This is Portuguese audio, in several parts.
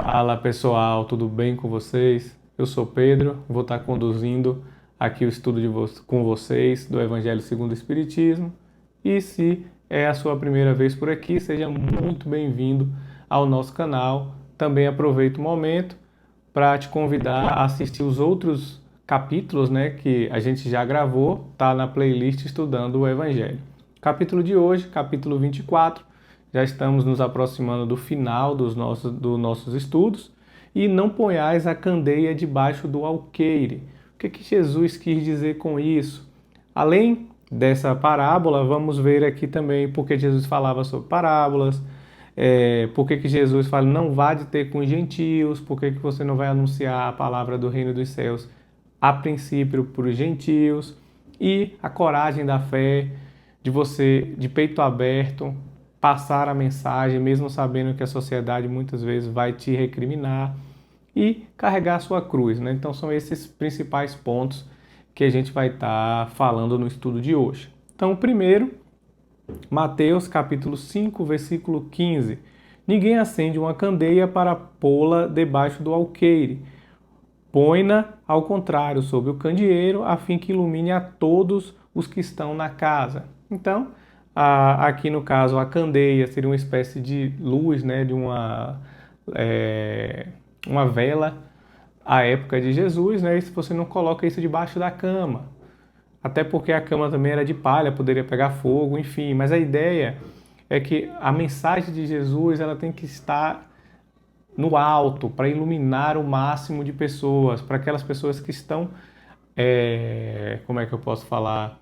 Fala pessoal, tudo bem com vocês? Eu sou Pedro, vou estar conduzindo aqui o estudo com vocês do Evangelho segundo o Espiritismo. E se é a sua primeira vez por aqui, seja muito bem-vindo ao nosso canal. Também aproveito o momento para te convidar a assistir os outros capítulos, né, que a gente já gravou, tá na playlist Estudando o Evangelho. Capítulo de hoje, capítulo 24. Já estamos nos aproximando do final dos nossos estudos. E não ponhais a candeia debaixo do alqueire. O que Jesus quis dizer com isso? Além dessa parábola, vamos ver aqui também porque Jesus falava sobre parábolas, por que Jesus fala não vá de ter com os gentios, por que você não vai anunciar a palavra do reino dos céus a princípio para os gentios, e a coragem da fé, de você, de peito aberto, passar a mensagem, mesmo sabendo que a sociedade muitas vezes vai te recriminar, e carregar a sua cruz, né? Então são esses principais pontos que a gente vai estar falando no estudo de hoje. Então, o primeiro, Mateus capítulo 5, versículo 15. Ninguém acende uma candeia para pô-la debaixo do alqueire. Põe-na, ao contrário, sob o candeeiro, a fim que ilumine a todos os que estão na casa. Então, aqui no caso, a candeia seria uma espécie de luz, né, de uma vela à época de Jesus, né, e se você não coloca isso debaixo da cama. Até porque a cama também era de palha, poderia pegar fogo, enfim. Mas a ideia é que a mensagem de Jesus ela tem que estar no alto, para iluminar o máximo de pessoas, para aquelas pessoas que estão, como é que eu posso falar,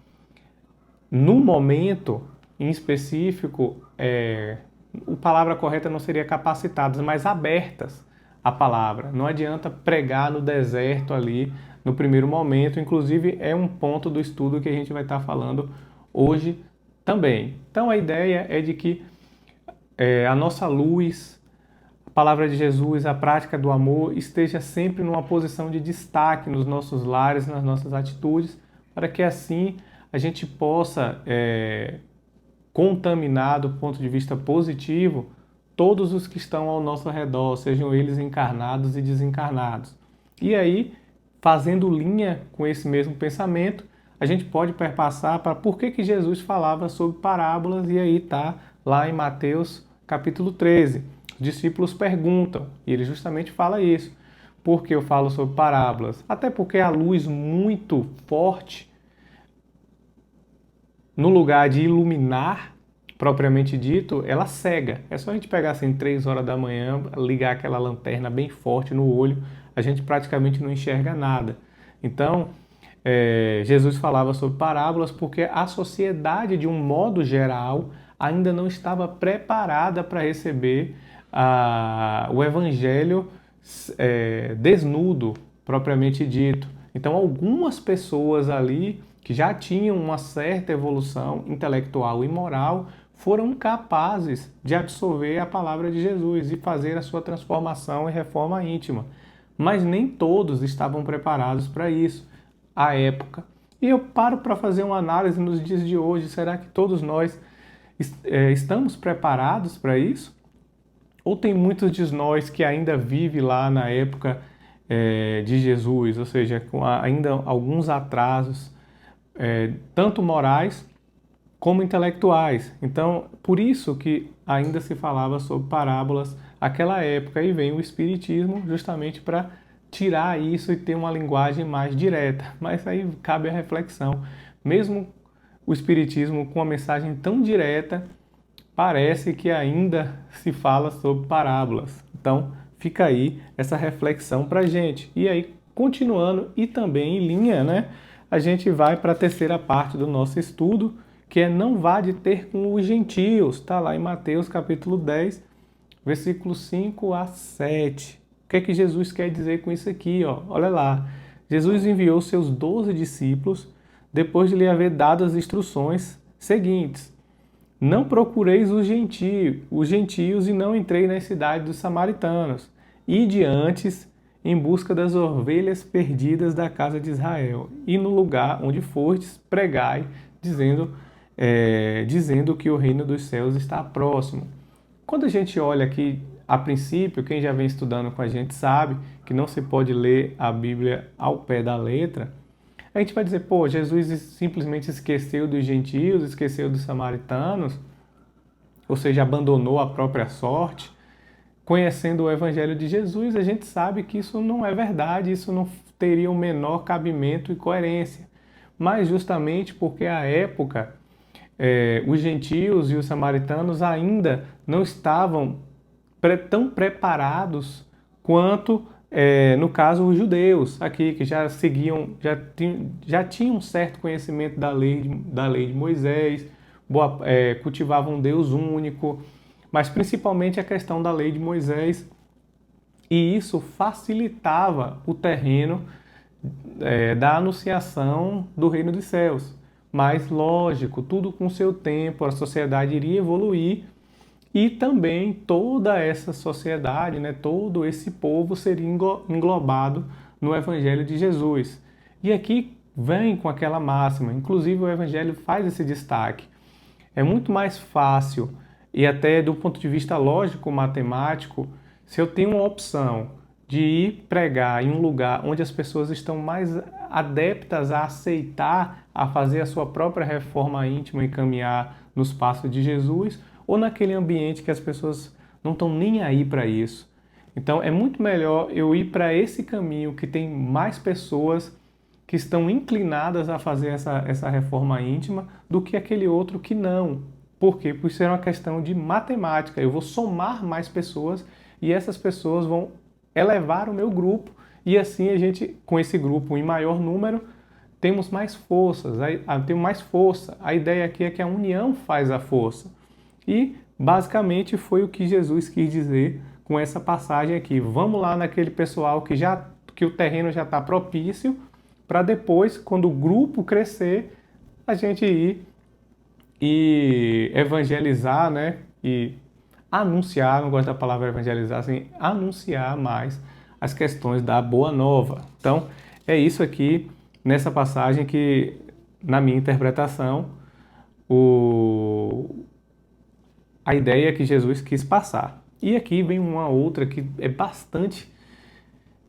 no momento em específico, a palavra correta não seria capacitadas, mas abertas à palavra. Não adianta pregar no deserto ali no primeiro momento, inclusive é um ponto do estudo que a gente vai estar falando hoje também. Então a ideia é de que a nossa luz, a palavra de Jesus, a prática do amor esteja sempre numa posição de destaque nos nossos lares, nas nossas atitudes, para que assim a gente possa contaminar do ponto de vista positivo todos os que estão ao nosso redor, sejam eles encarnados e desencarnados. E aí, fazendo linha com esse mesmo pensamento, a gente pode perpassar para por que Jesus falava sobre parábolas, e aí está lá em Mateus capítulo 13. Os discípulos perguntam, e ele justamente fala isso. Por que eu falo sobre parábolas? Até porque a luz muito forte, no lugar de iluminar, propriamente dito, ela cega. É só a gente pegar assim 3 horas da manhã, ligar aquela lanterna bem forte no olho, a gente praticamente não enxerga nada. Então, Jesus falava sobre parábolas porque a sociedade, de um modo geral, ainda não estava preparada para receber o evangelho desnudo, propriamente dito. Então, algumas pessoas ali que já tinham uma certa evolução intelectual e moral foram capazes de absorver a palavra de Jesus e fazer a sua transformação e reforma íntima. Mas nem todos estavam preparados para isso à época. E eu paro para fazer uma análise nos dias de hoje. Será que todos nós estamos preparados para isso? Ou tem muitos de nós que ainda vivem lá na época de Jesus, ou seja, com ainda alguns atrasos, tanto morais como intelectuais. Então, por isso que ainda se falava sobre parábolas naquela época, e vem o Espiritismo justamente para tirar isso e ter uma linguagem mais direta. Mas aí cabe a reflexão. Mesmo o Espiritismo com uma mensagem tão direta, parece que ainda se fala sobre parábolas. Então, fica aí essa reflexão para a gente. E aí, continuando e também em linha, né, a gente vai para a terceira parte do nosso estudo, que é não vá de ter com os gentios. Está lá em Mateus capítulo 10, versículos 5 a 7. O que é que Jesus quer dizer com isso aqui? Ó? Olha lá. Jesus enviou seus 12 discípulos depois de lhe haver dado as instruções seguintes. Não procureis os gentios e não entrei nas cidades dos samaritanos. Ide antes em busca das ovelhas perdidas da casa de Israel. E no lugar onde fordes, pregai, dizendo que o reino dos céus está próximo. Quando a gente olha aqui a princípio, quem já vem estudando com a gente sabe que não se pode ler a Bíblia ao pé da letra. A gente vai dizer, pô, Jesus simplesmente esqueceu dos gentios, esqueceu dos samaritanos, ou seja, abandonou a própria sorte. Conhecendo o Evangelho de Jesus, a gente sabe que isso não é verdade, isso não teria o menor cabimento e coerência. Mas justamente porque à época os gentios e os samaritanos ainda não estavam tão preparados quanto, no caso, os judeus aqui, que já seguiam, já tinham um certo conhecimento da lei de Moisés, cultivavam um Deus único, mas principalmente a questão da lei de Moisés, e isso facilitava o terreno da anunciação do reino dos céus. Mas, lógico, tudo com seu tempo, a sociedade iria evoluir e também toda essa sociedade, né, todo esse povo seria englobado no Evangelho de Jesus. E aqui vem com aquela máxima, inclusive o Evangelho faz esse destaque. É muito mais fácil, e até do ponto de vista lógico-matemático, se eu tenho uma opção de ir pregar em um lugar onde as pessoas estão mais adeptas a aceitar, a fazer a sua própria reforma íntima e caminhar nos passos de Jesus, ou naquele ambiente que as pessoas não estão nem aí para isso. Então é muito melhor eu ir para esse caminho que tem mais pessoas que estão inclinadas a fazer essa reforma íntima do que aquele outro que não. Por quê? Por ser uma questão de matemática. Eu vou somar mais pessoas e essas pessoas vão elevar o meu grupo e assim a gente, com esse grupo em maior número, temos mais forças, temos mais força. A ideia aqui é que a união faz a força. E basicamente foi o que Jesus quis dizer com essa passagem aqui. Vamos lá naquele pessoal que o terreno já está propício, para depois, quando o grupo crescer, a gente ir e evangelizar, né? E anunciar, não gosto da palavra evangelizar, assim, anunciar mais as questões da Boa Nova. Então, é isso aqui nessa passagem que, na minha interpretação, a ideia que Jesus quis passar. E aqui vem uma outra que é bastante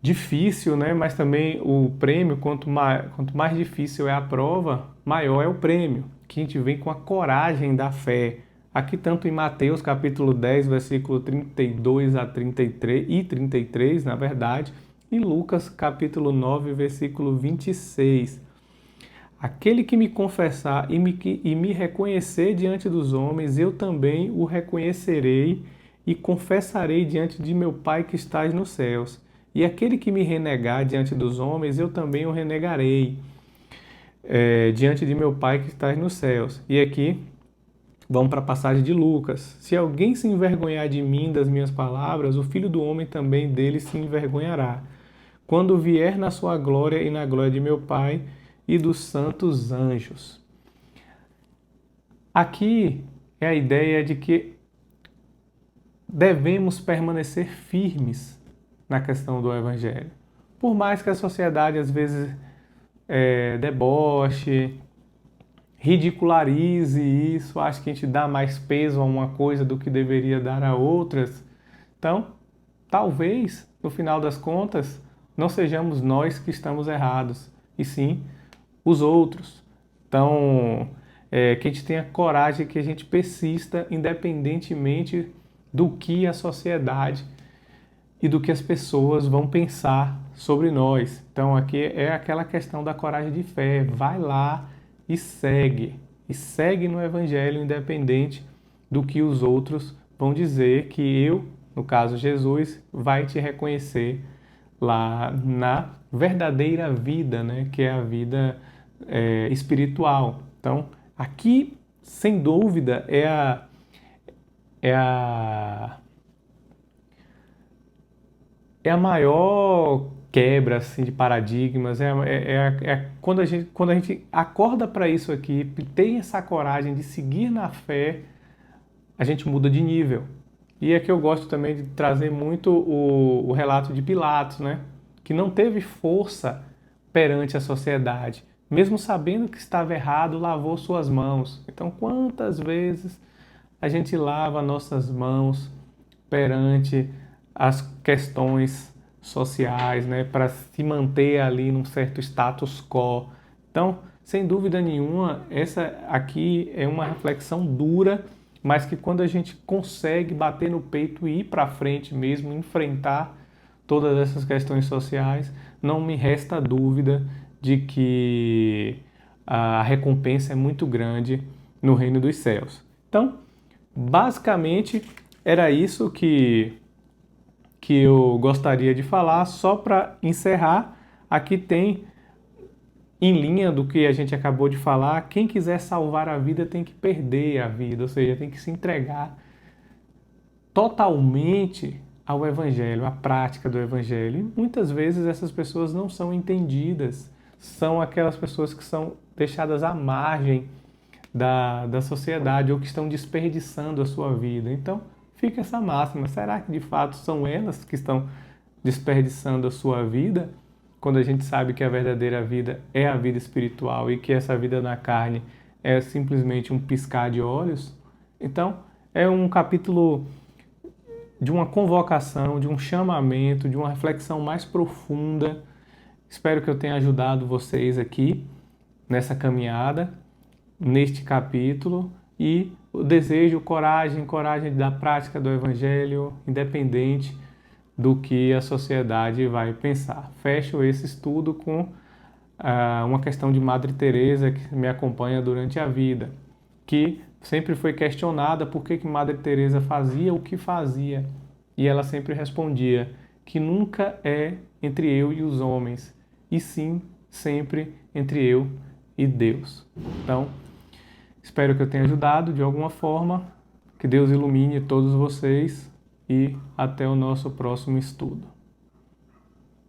difícil, né? Mas também o prêmio, quanto mais difícil é a prova, maior é o prêmio, que a gente vem com a coragem da fé. Aqui tanto em Mateus capítulo 10, versículo 32 a 33, e 33, na verdade, e Lucas capítulo 9, versículo 26. Aquele que me confessar e me reconhecer diante dos homens, eu também o reconhecerei e confessarei diante de meu Pai que estás nos céus. E aquele que me renegar diante dos homens, eu também o renegarei diante de meu Pai que estás nos céus. E aqui, vamos para a passagem de Lucas. Se alguém se envergonhar de mim, das minhas palavras, o Filho do Homem também dele se envergonhará, quando vier na sua glória e na glória de meu Pai e dos santos anjos. Aqui é a ideia de que devemos permanecer firmes na questão do Evangelho. Por mais que a sociedade às vezes deboche, ridicularize isso, acho que a gente dá mais peso a uma coisa do que deveria dar a outras. Então, talvez, no final das contas, não sejamos nós que estamos errados, e sim os outros. Então, que a gente tenha coragem, que a gente persista independentemente do que a sociedade e do que as pessoas vão pensar sobre nós. Então aqui é aquela questão da coragem de fé. Vai lá e segue. E segue no Evangelho independente do que os outros vão dizer, que eu, no caso Jesus, vai te reconhecer lá na verdadeira vida, né? Que é a vida espiritual. Então aqui, sem dúvida, é a maior quebra assim, de paradigmas, quando a gente acorda para isso aqui, tem essa coragem de seguir na fé, a gente muda de nível. E é que eu gosto também de trazer muito o relato de Pilatos, né? Que não teve força perante a sociedade. Mesmo sabendo que estava errado, lavou suas mãos. Então, quantas vezes a gente lava nossas mãos perante as questões sociais, né, para se manter ali num certo status quo. Então, sem dúvida nenhuma, essa aqui é uma reflexão dura, mas que quando a gente consegue bater no peito e ir para frente mesmo, enfrentar todas essas questões sociais, não me resta dúvida de que a recompensa é muito grande no reino dos céus. Então, basicamente, era isso que eu gostaria de falar. Só para encerrar, aqui tem, em linha do que a gente acabou de falar, quem quiser salvar a vida tem que perder a vida, ou seja, tem que se entregar totalmente ao Evangelho, à prática do Evangelho. E muitas vezes essas pessoas não são entendidas, são aquelas pessoas que são deixadas à margem da sociedade ou que estão desperdiçando a sua vida. Então, fica essa máxima. Será que de fato são elas que estão desperdiçando a sua vida? Quando a gente sabe que a verdadeira vida é a vida espiritual e que essa vida na carne é simplesmente um piscar de olhos? Então, é um capítulo de uma convocação, de um chamamento, de uma reflexão mais profunda. Espero que eu tenha ajudado vocês aqui nessa caminhada, neste capítulo, e eu desejo coragem da prática do Evangelho, independente do que a sociedade vai pensar. Fecho esse estudo com uma questão de Madre Teresa que me acompanha durante a vida, que sempre foi questionada por que Madre Teresa fazia o que fazia, e ela sempre respondia que nunca é entre eu e os homens, e sim sempre entre eu e Deus. Então, espero que eu tenha ajudado de alguma forma, que Deus ilumine todos vocês e até o nosso próximo estudo.